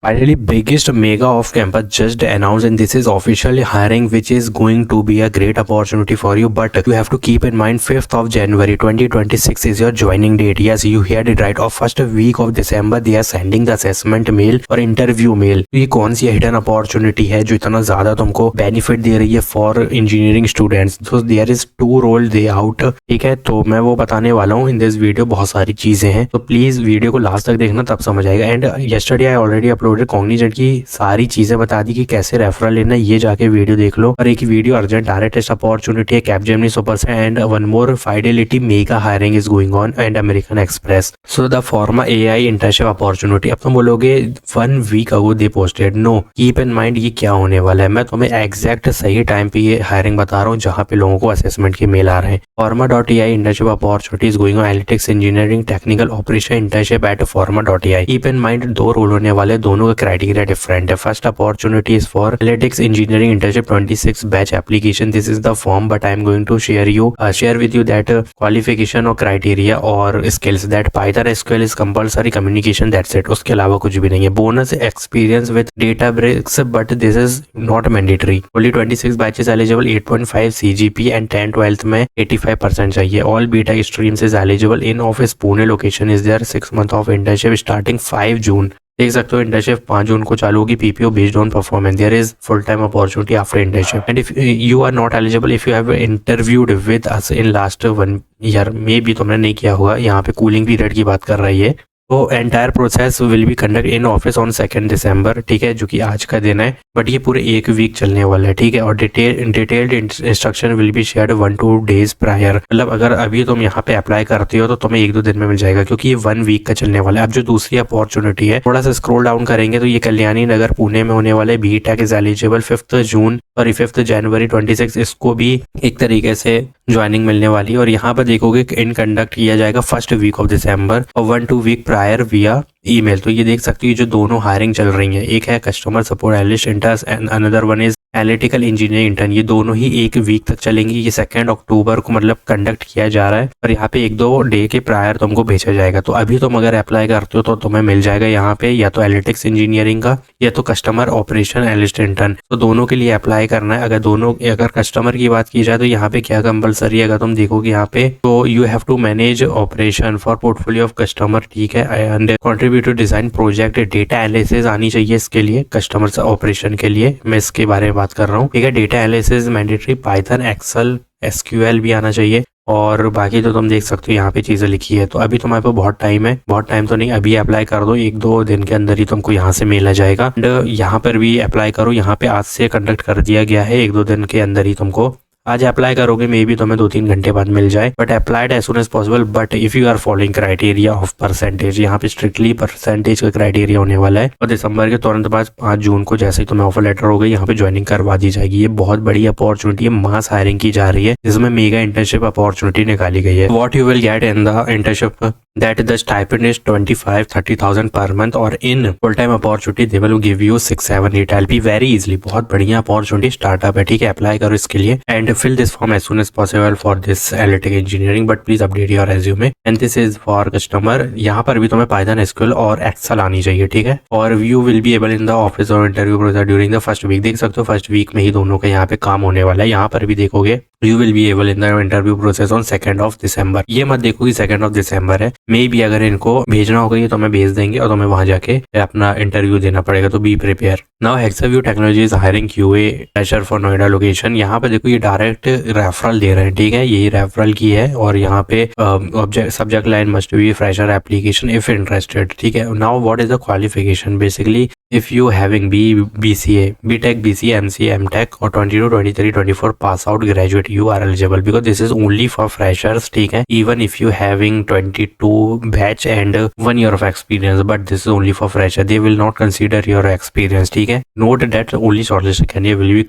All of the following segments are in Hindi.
Finally, biggest mega off campus just announced, and this is officially hiring, which is going to be a great opportunity for you. But you have to keep in mind 5th of January 2026 is your joining date. Yes, you heard it right. Of first week of December they are sending the assessment mail और interview mail. तो ये कौन सी हिडन अपॉर्चुनिटी है जो इतना ज्यादा तुमको बेनिफिट दे रही है फॉर इंजीनियरिंग स्टूडेंट्स? तो देयर इज 2 रोल दे आउट, ठीक है, तो मैं वो बताने वाला हूँ इन दिस वीडियो। बहुत सारी चीजें हैं तो प्लीज वीडियो को लास्ट तक देखना, तब समझ आएगा। And yesterday I already uploaded Cognizant की सारी चीजें बता दी कि कैसे रेफरल लेना, ये जाके वीडियो देख लो। और एक video urgent direct test opportunity है कैपजेमिनी सुपर से, and one more Fidelity mega hiring is going on, and American Express. So the Forma AI internship opportunity. अब तुम बोलोगे 1 week ago they posted. No, keep in mind ये क्या होने वाला है। मैं तुम्हें एग्जैक्ट सही टाइम पे ये हायरिंग बता रहा हूँ जहाँ पे लोगों को असेसमेंट के मेल आ रहे हैं। Forma.ai internship opportunity is going on, analytics engineering technical operation internship at Forma.ai। Keep in mind 2 role होने वाले, दोनों का क्राइटेरिया डिफरेंट है। First opportunity is for analytics engineering internship 26 batch application. This is the form, but I am going to share with you that qualification और क्राइटेरिया और skills that Python SQL is compulsory, communication that's it. उसके अलावा कुछ भी नहीं है। Bonus experience with Databricks, but this is not mandatory. Only 26 batches eligible, 8.5 CGP and 10 12th में 85% चाहिए। All BTech streams is eligible. In office Pune location is there. 6 month of internship starting 5 June. देख सकते हो इंटर्नशिप 5 जून को चालू होगी। PPO based on performance. There is full time opportunity after internship, and if you are not eligible, if you have interviewed with us in last 1 year, मे भी तुमने नहीं किया होगा, यहाँ पे कूलिंग पीरियड की बात कर रही है। तो entire process will be conduct in office on 2 दिसंबर, ठीक है, जो कि आज का दिन है, बट ये पूरे 1 वीक चलने वाला है, ठीक है। और detailed instruction will be shared 1-2 days prior. मतलब अगर अभी तुम यहाँ पे अप्लाई करते हो तो तुम्हें 1-2 दिन में मिल जाएगा, क्योंकि ये 1 वीक का चलने वाला है। अब जो दूसरी अपॉर्चुनिटी है, थोड़ा सा स्क्रॉल डाउन करेंगे तो ये कल्याणी नगर पुणे में होने वाले। बीटेक इज एलिजिबल 5th जनवरी 26। इसको भी एक तरीके से ज्वाइनिंग मिलने वाली है। और यहाँ पर देखोगे इन कंडक्ट किया जाएगा 1st वीक ऑफ दिसंबर और 1-2 वीक प्रायर विया ईमेल। तो ये देख सकते हो ये जो दोनों हायरिंग चल रही है, एक है customer support analyst intern and another one is analytical engineering intern. ये दोनों ही 1 वीक तक चलेंगी। ये 2 अक्टूबर को मतलब कंडक्ट किया जा रहा है, और यहाँ पे 1-2 डे के प्रायर तुमको भेजा जाएगा। तो अभी तुम अगर अप्लाई करते हो तो तुम्हें मिल जाएगा यहाँ पे या तो एनालिटिक्स इंजीनियरिंग का या तो कस्टमर ऑपरेशन एनालिस्ट इंटर्न। तो दोनों के लिए अप्लाई करना है। अगर कस्टमर की बात की जाए तो यहाँ पे क्या कंपलसरी है, अगर तुम देखोगे यहाँ पे तो you have to manage operation for portfolio of customer, ठीक है, and contribute to design project. Data analysis आनी चाहिए इसके लिए, कस्टमर ऑपरेशन के लिए मैं इसके बारे में बात कर रहा हूँ, ठीक है। Data analysis mandatory, Python, Excel, SQL भी आना चाहिए, और बाकी तो तुम देख सकते हो यहाँ पे चीजें लिखी है। तो अभी तुम्हारे पास बहुत टाइम है, बहुत टाइम तो नहीं, अभी अप्लाई कर दो, 1-2 दिन के अंदर ही तुमको यहाँ से मेल आ जाएगा। एंड यहाँ पर भी अप्लाई करो, यहाँ पे आज से कंडक्ट कर दिया गया है, 1-2 दिन के अंदर ही तुमको, आज अप्लाई करोगे मे बी तुम्हें 2-3 घंटे बाद मिल जाए, but applied as soon as possible. But if you are following criteria of percentage, यहाँ पे स्ट्रिक्टली परसेंटेज का क्राइटेरिया होने वाला है। और दिसंबर के तुरंत बाद 5 जून को जैसे ही तुम्हें ऑफर लेटर हो गई, यहाँ पे ज्वाइनिंग करवा दी जाएगी। ये बहुत बड़ी अपॉर्चुनिटी है, मास हायरिंग की जा रही है, जिसमें मेगा इंटर्नशिप अपॉर्चुनिटी निकाली गई है। What you will get in the internship, that the stipend is 25-30,000 per month, और in full time opportunity they will give you 6-7-8 LP very easily। बहुत बढ़िया अपॉर्चुनिटी, स्टार्टअप है, ठीक है। अप्लाई करो इसके लिए and fill this form as soon as possible for this analytic engineering, but please update your resume. And this is for customer. यहाँ पर भी तुम्हें पाइथन, SQL और एक्सेल आनी चाहिए, ठीक है। और you will be able in the office और interview process during the first week. देख सकते हो 1st वीक में ही दोनों का यहाँ पे काम होने वाला है। यहाँ पर भी देखोगे you will be able in the interview process on 2 दिसंबर। ये मत देखो कि 2 दिसंबर है, मे भी अगर इनको भेजना होगा ये तुम्हें भेज देंगे और तुम्हें वहां जाके अपना इंटरव्यू देना पड़ेगा, तो be prepare. Now Hexaview technologies hiring QA fresher for Noida location. यहाँ पे देखो ये डायरेक्ट रेफरल दे रहे हैं, ठीक है, यही रेफरल की है। और यहाँ पे subject line must be fresher application if interested, ठीक है। Now what is the qualification, basically if you having BCA, BTech, BCA, MCA, MTech और 22, 23, 24 pass out graduate, you are eligible because this is only for freshers, ठीक है। Even if you having 22 batch and 1 year of experience, but this is only for fresher, they will not consider your experience, ठीक है। Note that only shortlisted candidate will be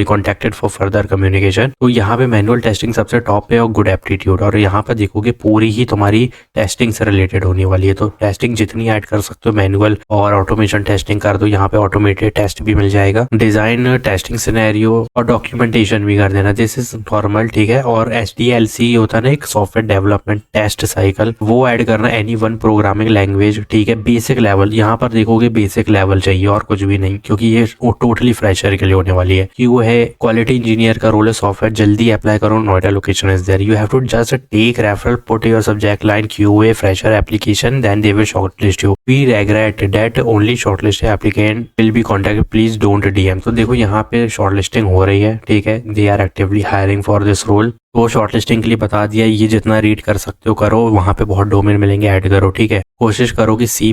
contacted for further communication। तो यहाँ पे मैनुअल टेस्टिंग सबसे टॉप पे और गुड एप्टीट्यूड, और यहाँ पर देखोगे पूरी ही तुम्हारी टेस्टिंग से रिलेटेड होने वाली है। तो टेस्टिंग जितनी ऐड कर सकते हो मैनुअल और ऑटोमेशन ऑटोमेशन टेस्टिंग कर दो, यहाँ पे ऑटोमेटेड टेस्ट भी मिल जाएगा, डिजाइन टेस्टिंग सिनेरियो और डॉक्यूमेंटेशन भी कर देना, दिस इज नॉर्मल, ठीक है। और SDLC होता है ना एक सॉफ्टवेयर डेवलपमेंट टेस्ट साइकिल, वो ऐड करना, एनी वन प्रोग्रामिंग लैंग्वेज, ठीक है। बेसिक लेवल, यहाँ पर देखोगे बेसिक लेवल चाहिए और कुछ भी नहीं, क्योंकि ये टोटली फ्रेशर के लिए होने वाली है। कि वो है क्वालिटी इंजीनियर का रोल है, सॉफ्टवेयर जल्दी अप्लाई करो, Noida location is there, you have to just take referral, put your subject line QA fresher application, then they will shortlist you, we regret that only shortlist applicant will be contact, please don't DM। तो देखो यहाँ पे शॉर्टलिस्टिंग हो रही है, ठीक है, they are actively hiring for this role. तो शॉर्टलिस्टिंग के लिए बता दिया, ये जितना रीड कर सकते हो करो, वहाँ पे बहुत डोमेन मिलेंगे, ऐड करो, ठीक है। कोशिश करो कि C++,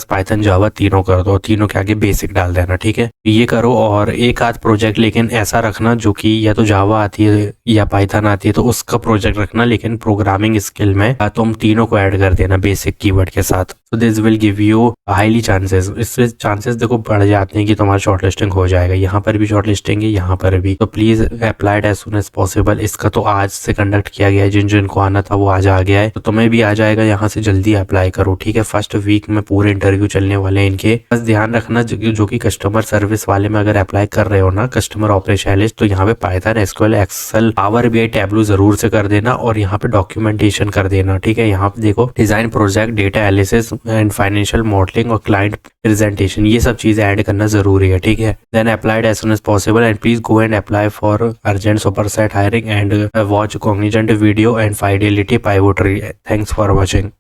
पाइथन, जावा तीनों कर दो, तीनों के आगे बेसिक डाल देना, ठीक है। ये करो और एक आध प्रोजेक्ट लेकिन ऐसा रखना जो कि या तो जावा आती है या पाइथन आती है, तो उसका प्रोजेक्ट रखना, लेकिन प्रोग्रामिंग स्किल में तुम तीनों को ऐड कर देना बेसिक कीवर्ड के साथ। तो this will give you highly chances, इससे चांसेस देखो बढ़ जाते हैं कि तुम्हारा शॉर्टलिस्टिंग हो जाएगा। यहाँ पर भी शॉर्टलिस्टिंग है, यहाँ पर भी, तो please applied as soon as possible. इसका तो आज से कंडक्ट किया गया है, जिन जिनको आना था वो आज आ गया है, तो तुम्हें भी आ जाएगा, यहाँ से जल्दी अप्लाई करो, ठीक है। फर्स्ट वीक में पूरे इंटरव्यू चलने वाले हैं इनके, बस ध्यान रखना जो कि कस्टमर सर्विस वाले में अगर अप्लाई कर रहे हो ना, कस्टमर ऑपरेशनलिस्ट, तो यहाँ पे Python, SQL, Excel, power BI, Tableau जरूर से कर देना, और यहाँ पे डॉक्यूमेंटेशन कर देना, ठीक है। यहाँ पे देखो design project, data analysis and financial modelling और क्लाइंट प्रेजेंटेशन, ये सब चीजें ऐड करना जरूरी है, ठीक है। Then applied as soon as possible and please go and apply for urgent superset hiring and watch Cognizant video and Fidelity पाइवोटरी। Thanks for watching.